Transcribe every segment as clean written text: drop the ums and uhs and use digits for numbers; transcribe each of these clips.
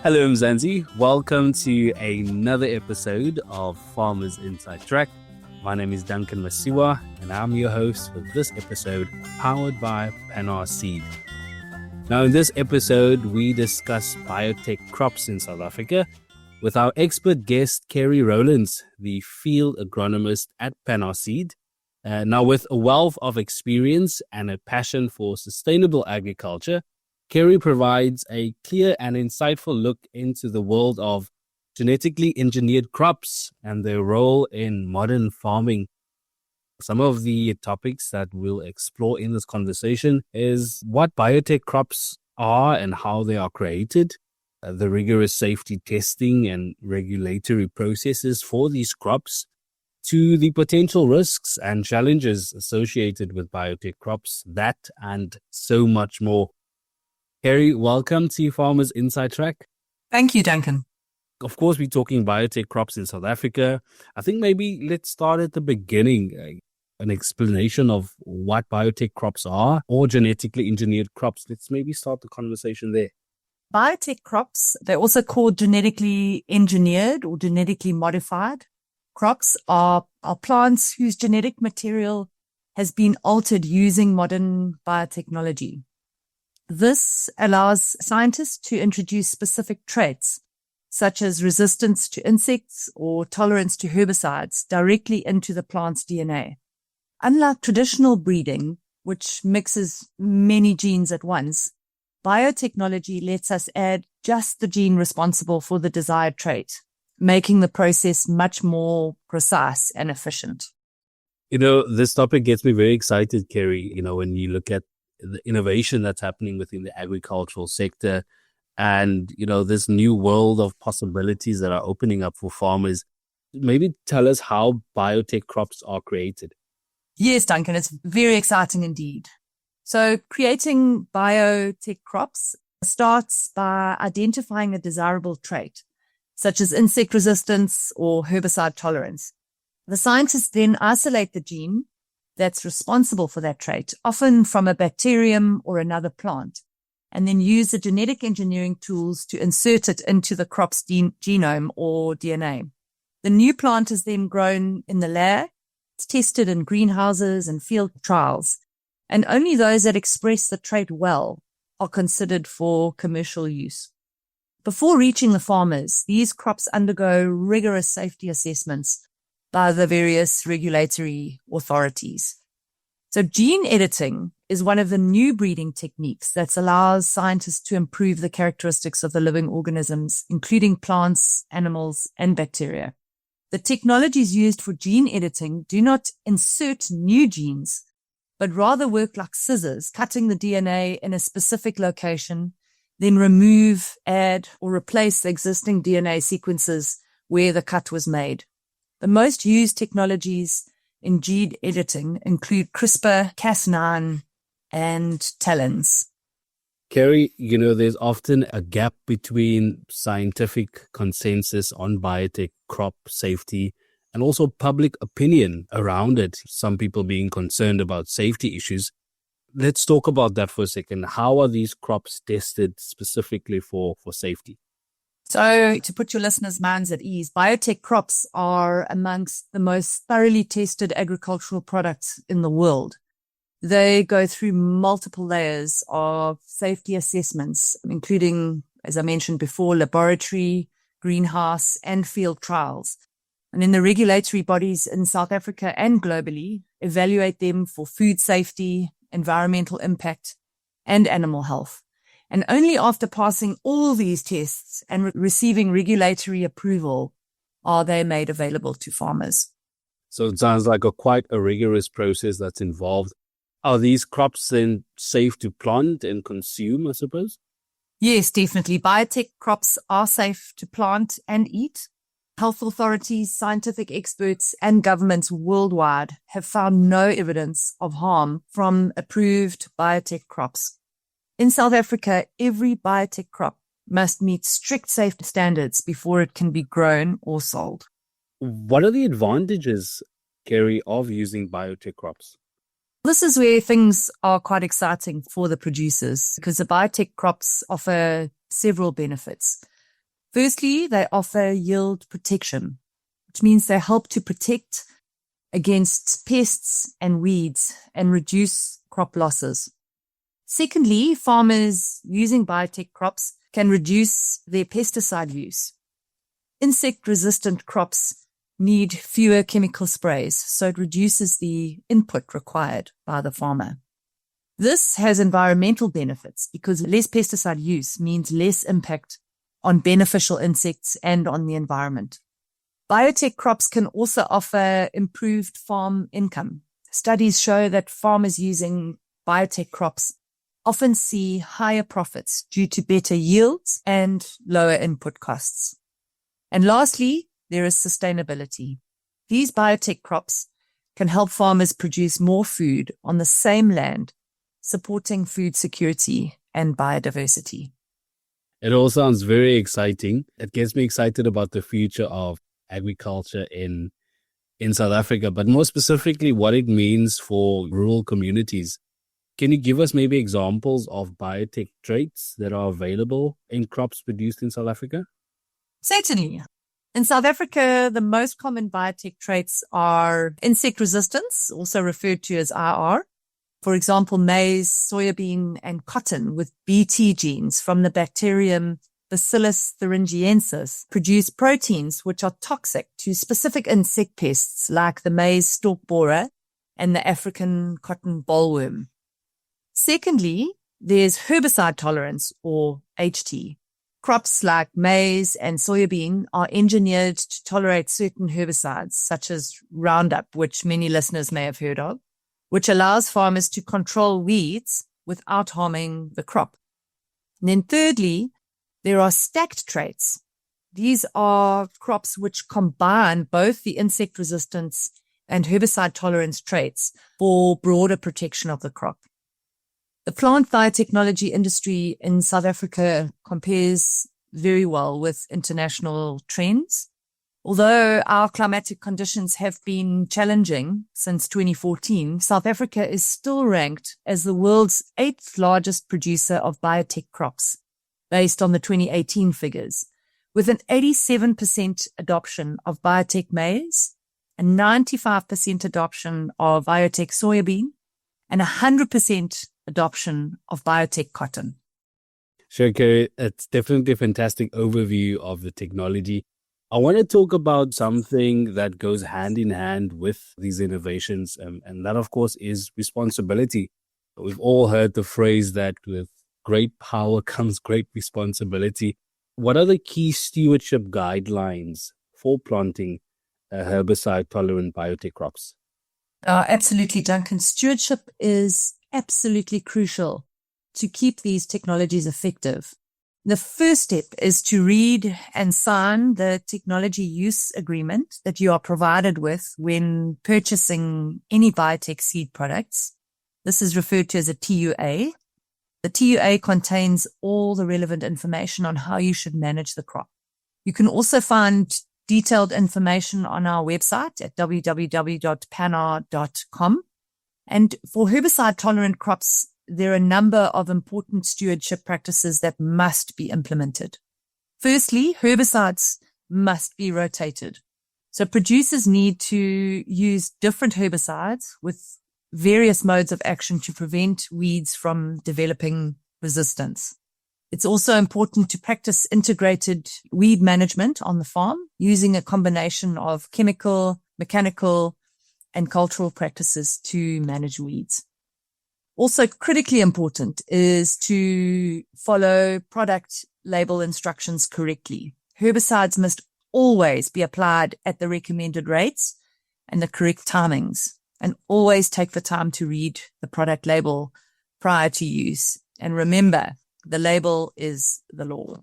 Hello, Mzansi. Welcome to another episode of Farmers Inside Track. My name is Duncan Masiwa, and I'm your host for this episode, powered by Pannar Seed. Now, in this episode, we discuss biotech crops in South Africa with our expert guest, Kerry Rowlands, the field agronomist at Pannar Seed. Now, with a wealth of experience and a passion for sustainable agriculture, Kerry provides a clear and insightful look into the world of genetically engineered crops and their role in modern farming. Some of the topics that we'll explore in this conversation is what biotech crops are and how they are created, the rigorous safety testing and regulatory processes for these crops, to the potential risks and challenges associated with biotech crops, that and so much more. Kerry, welcome to Farmers Inside Track. Thank you, Duncan. Of course, we're talking biotech crops in South Africa. I think maybe let's start at the beginning, an explanation of what biotech crops are or genetically engineered crops. Let's maybe start the conversation there. Biotech crops, they're also called genetically engineered or genetically modified crops, are plants whose genetic material has been altered using modern biotechnology. This allows scientists to introduce specific traits, such as resistance to insects or tolerance to herbicides, directly into the plant's DNA. Unlike traditional breeding, which mixes many genes at once, biotechnology lets us add just the gene responsible for the desired trait, making the process much more precise and efficient. This topic gets me very excited, Kerry, when you look at the innovation that's happening within the agricultural sector and, this new world of possibilities that are opening up for farmers. Maybe tell us how biotech crops are created. Yes, Duncan, it's very exciting indeed. So creating biotech crops starts by identifying a desirable trait, such as insect resistance or herbicide tolerance. The scientists then isolate the gene that's responsible for that trait, often from a bacterium or another plant, and then use the genetic engineering tools to insert it into the crop's genome or DNA. The new plant is then grown in the lab. It's tested in greenhouses and field trials, and only those that express the trait well are considered for commercial use. Before reaching the farmers, these crops undergo rigorous safety assessments by the various regulatory authorities. So gene editing is one of the new breeding techniques that allows scientists to improve the characteristics of the living organisms, including plants, animals, and bacteria. The technologies used for gene editing do not insert new genes, but rather work like scissors, cutting the DNA in a specific location, then remove, add, or replace the existing DNA sequences where the cut was made. The most used technologies in gene editing include CRISPR, Cas9, and TALENs. Kerry, there's often a gap between scientific consensus on biotech crop safety and also public opinion around it, some people being concerned about safety issues. Let's talk about that for a second. How are these crops tested specifically for safety? So to put your listeners' minds at ease, biotech crops are amongst the most thoroughly tested agricultural products in the world. They go through multiple layers of safety assessments, including, as I mentioned before, laboratory, greenhouse, and field trials. And then the regulatory bodies in South Africa and globally evaluate them for food safety, environmental impact, and animal health. And only after passing all these tests and receiving regulatory approval are they made available to farmers. So it sounds like quite a rigorous process that's involved. Are these crops then safe to plant and consume, I suppose? Yes, definitely. Biotech crops are safe to plant and eat. Health authorities, scientific experts, and governments worldwide have found no evidence of harm from approved biotech crops. In South Africa, every biotech crop must meet strict safety standards before it can be grown or sold. What are the advantages, Kerry, of using biotech crops? This is where things are quite exciting for the producers because the biotech crops offer several benefits. Firstly, they offer yield protection, which means they help to protect against pests and weeds and reduce crop losses. Secondly, farmers using biotech crops can reduce their pesticide use. Insect-resistant crops need fewer chemical sprays, so it reduces the input required by the farmer. This has environmental benefits because less pesticide use means less impact on beneficial insects and on the environment. Biotech crops can also offer improved farm income. Studies show that farmers using biotech crops often see higher profits due to better yields and lower input costs. And lastly, there is sustainability. These biotech crops can help farmers produce more food on the same land, supporting food security and biodiversity. It all sounds very exciting. It gets me excited about the future of agriculture in South Africa, but more specifically what it means for rural communities. Can you give us maybe examples of biotech traits that are available in crops produced in South Africa? Certainly. In South Africa, the most common biotech traits are insect resistance, also referred to as IR. For example, maize, soybean, and cotton with Bt genes from the bacterium Bacillus thuringiensis produce proteins which are toxic to specific insect pests like the maize stalk borer and the African cotton bollworm. Secondly, there's herbicide tolerance, or HT. Crops like maize and soybean are engineered to tolerate certain herbicides, such as Roundup, which many listeners may have heard of, which allows farmers to control weeds without harming the crop. And then thirdly, there are stacked traits. These are crops which combine both the insect resistance and herbicide tolerance traits for broader protection of the crop. The plant biotechnology industry in South Africa compares very well with international trends. Although our climatic conditions have been challenging since 2014, South Africa is still ranked as the world's 8th largest producer of biotech crops, based on the 2018 figures, with an 87% adoption of biotech maize, a 95% adoption of biotech soybean, and 100% adoption of biotech cotton. Sure, Kerry, it's definitely a fantastic overview of the technology. I want to talk about something that goes hand in hand with these innovations, and that, of course, is responsibility. We've all heard the phrase that with great power comes great responsibility. What are the key stewardship guidelines for planting herbicide-tolerant biotech crops? Absolutely, Duncan. Stewardship is absolutely crucial to keep these technologies effective. The first step is to read and sign the technology use agreement that you are provided with when purchasing any biotech seed products. This is referred to as a TUA. The TUA contains all the relevant information on how you should manage the crop. You can also find detailed information on our website at www.pannar.com. And for herbicide-tolerant crops, there are a number of important stewardship practices that must be implemented. Firstly, herbicides must be rotated. So producers need to use different herbicides with various modes of action to prevent weeds from developing resistance. It's also important to practice integrated weed management on the farm using a combination of chemical, mechanical, and cultural practices to manage weeds. Also critically important is to follow product label instructions correctly. Herbicides must always be applied at the recommended rates and the correct timings, and always take the time to read the product label prior to use. And remember, the label is the law.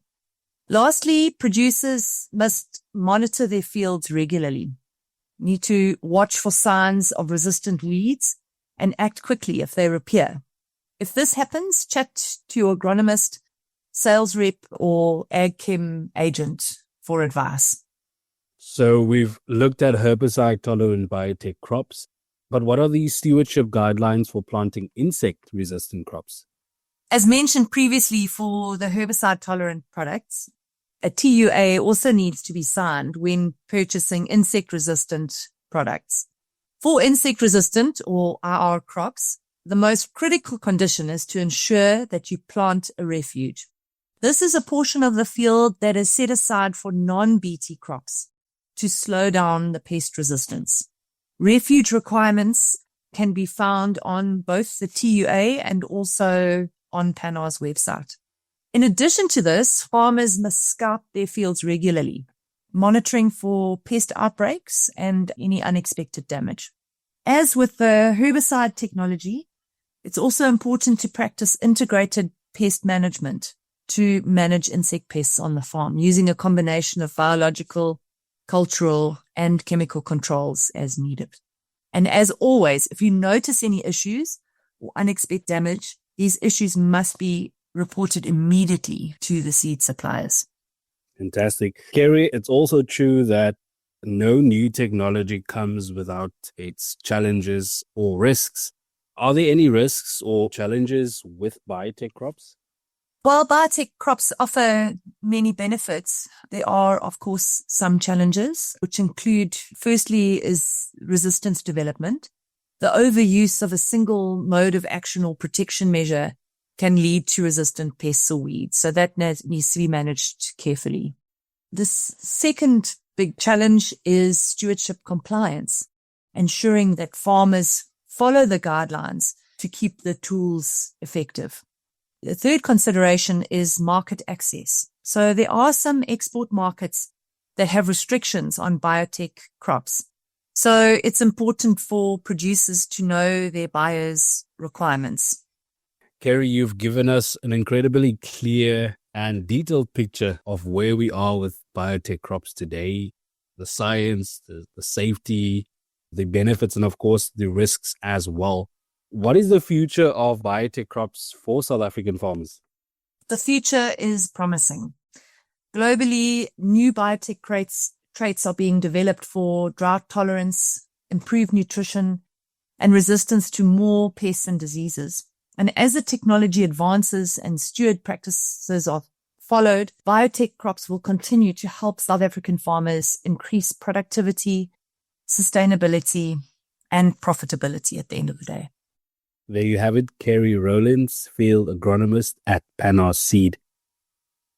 Lastly, producers must monitor their fields regularly. Need to watch for signs of resistant weeds and act quickly if they appear. If this happens, chat to your agronomist, sales rep, or ag chem agent for advice. So we've looked at herbicide-tolerant biotech crops, but what are the stewardship guidelines for planting insect-resistant crops? As mentioned previously for the herbicide-tolerant products, A TUA also needs to be signed when purchasing insect-resistant products. For insect-resistant or IR crops, the most critical condition is to ensure that you plant a refuge. This is a portion of the field that is set aside for non-BT crops to slow down the pest resistance. Refuge requirements can be found on both the TUA and also on Pannar's website. In addition to this, farmers must scout their fields regularly, monitoring for pest outbreaks and any unexpected damage. As with the herbicide technology, it's also important to practice integrated pest management to manage insect pests on the farm, using a combination of biological, cultural, and chemical controls as needed. And as always, if you notice any issues or unexpected damage, these issues must be reported immediately to the seed suppliers. Fantastic. Kerry, it's also true that no new technology comes without its challenges or risks. Are there any risks or challenges with biotech crops? While biotech crops offer many benefits, there are, of course, some challenges, which include, firstly, is resistance development. The overuse of a single mode of action or protection measure can lead to resistant pests or weeds. So that needs to be managed carefully. The second big challenge is stewardship compliance, ensuring that farmers follow the guidelines to keep the tools effective. The third consideration is market access. So there are some export markets that have restrictions on biotech crops. So it's important for producers to know their buyers' requirements. Kerry, you've given us an incredibly clear and detailed picture of where we are with biotech crops today, the science, the safety, the benefits, and of course, the risks as well. What is the future of biotech crops for South African farmers? The future is promising. Globally, new biotech traits are being developed for drought tolerance, improved nutrition, and resistance to more pests and diseases. And as the technology advances and steward practices are followed, biotech crops will continue to help South African farmers increase productivity, sustainability, and profitability at the end of the day. There you have it, Kerry Rowlands, field agronomist at Pannar Seed.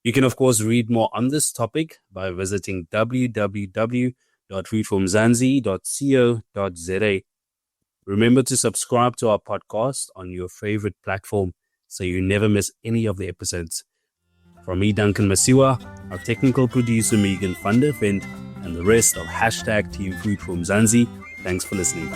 You can, of course, read more on this topic by visiting www.foodformzansi.co.za. Remember to subscribe to our podcast on your favorite platform so you never miss any of the episodes. From me, Duncan Masiwa, our technical producer, Megan van der Vent, and the rest of #Team Food for Mzansi, thanks for listening.